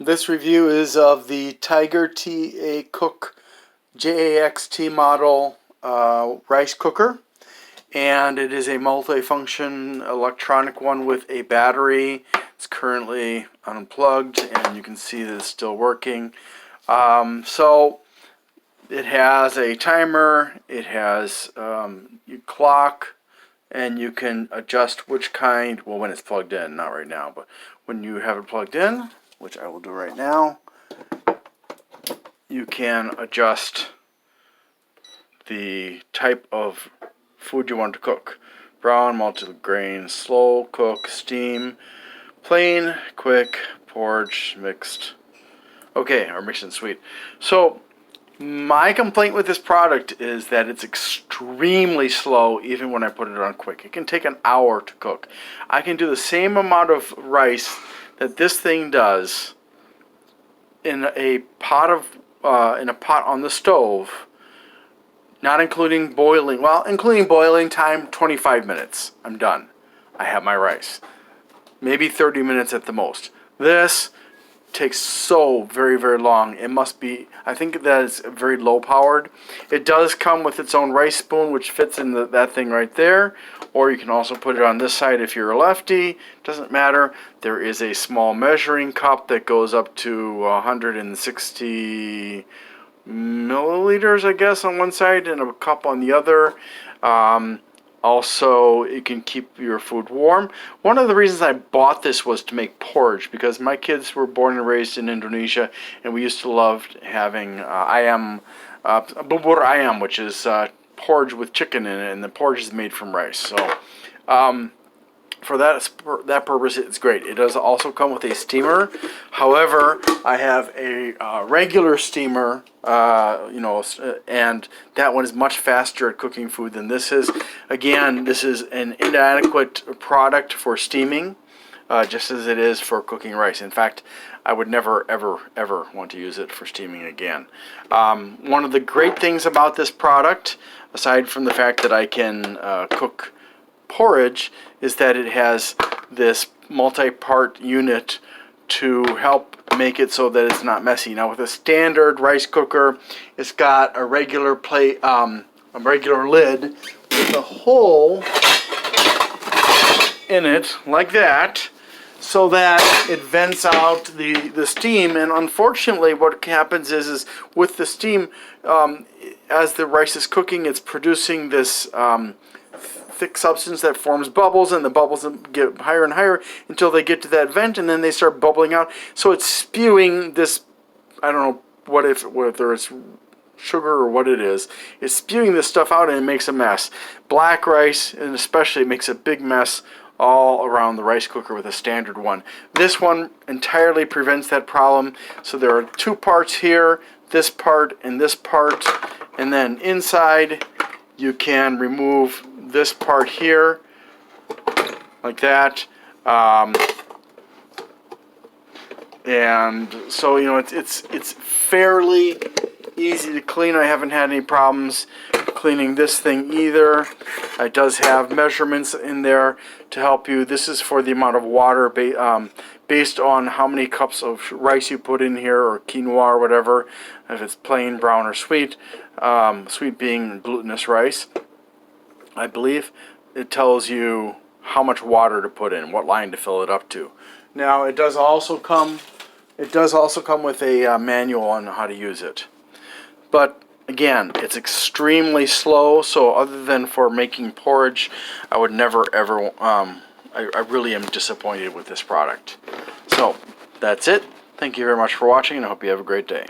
This review is of the Tacook JAX-T model rice cooker, and it is a multi-function electronic one with a battery. It's currently unplugged, and you can see that it's still working. So it has a timer, it has you clock, and you can adjust which kind, well, when it's plugged in, not right now, but when you have it plugged in, which I will do right now, you can adjust the type of food you want to cook. Brown, multi-grain, slow cook, steam, plain, quick, porridge, mixed. Okay, or mixed and sweet. So my complaint with this product is that it's extremely slow even when I put it on quick. It can take an hour to cook. I can do the same amount of rice that this thing does in a pot on the stove, not including boiling. Well, including boiling time, 25 minutes. I'm done. I have my rice. Maybe 30 minutes at the most. This takes so very, very long. It must be, I think that it's very low powered. It does come with its own rice spoon, which fits in that thing right there, or you can also put it on this side if you're a lefty. Doesn't matter. There is a small measuring cup that goes up to 160 milliliters, I guess, on one side, and a cup on the other. Also, it can keep your food warm. One of the reasons I bought this was to make porridge, because my kids were born and raised in Indonesia, and we used to love having ayam, bubur ayam, which is porridge with chicken in it, and the porridge is made from rice. So for that purpose, it's great. It does also come with a steamer. However, I have a regular steamer, and that one is much faster at cooking food than this is. Again, this is an inadequate product for steaming, just as it is for cooking rice. In fact, I would never, ever, ever want to use it for steaming again. One of the great things about this product, aside from the fact that I can cook porridge, is that it has this multi-part unit to help make it so that it's not messy. Now, with a standard rice cooker, it's got a regular plate, a regular lid with a hole in it like that, so that it vents out the steam. And unfortunately, what happens is with the steam, as the rice is cooking, it's producing this thick substance that forms bubbles, and the bubbles get higher and higher until they get to that vent, and then they start bubbling out. So it's spewing this, I don't know whether it's sugar or what it is. It's spewing this stuff out, and it makes a mess. Black rice, and especially, makes a big mess all around the rice cooker with a standard one. This one entirely prevents that problem. So there are two parts here, this part and this part, and then inside you can remove this part here like that, and so it's fairly easy to clean. I haven't had any problems cleaning this thing either. It does have measurements in there to help you. This is for the amount of water based on how many cups of rice you put in here, or quinoa or whatever, if it's plain, brown, or sweet. Sweet being glutinous rice, I believe. It tells you how much water to put in, what line to fill it up to. Now, it does also come with a manual on how to use it. But again, it's extremely slow, so other than for making porridge, I would never ever, I really am disappointed with this product. So, that's it. Thank you very much for watching, and I hope you have a great day.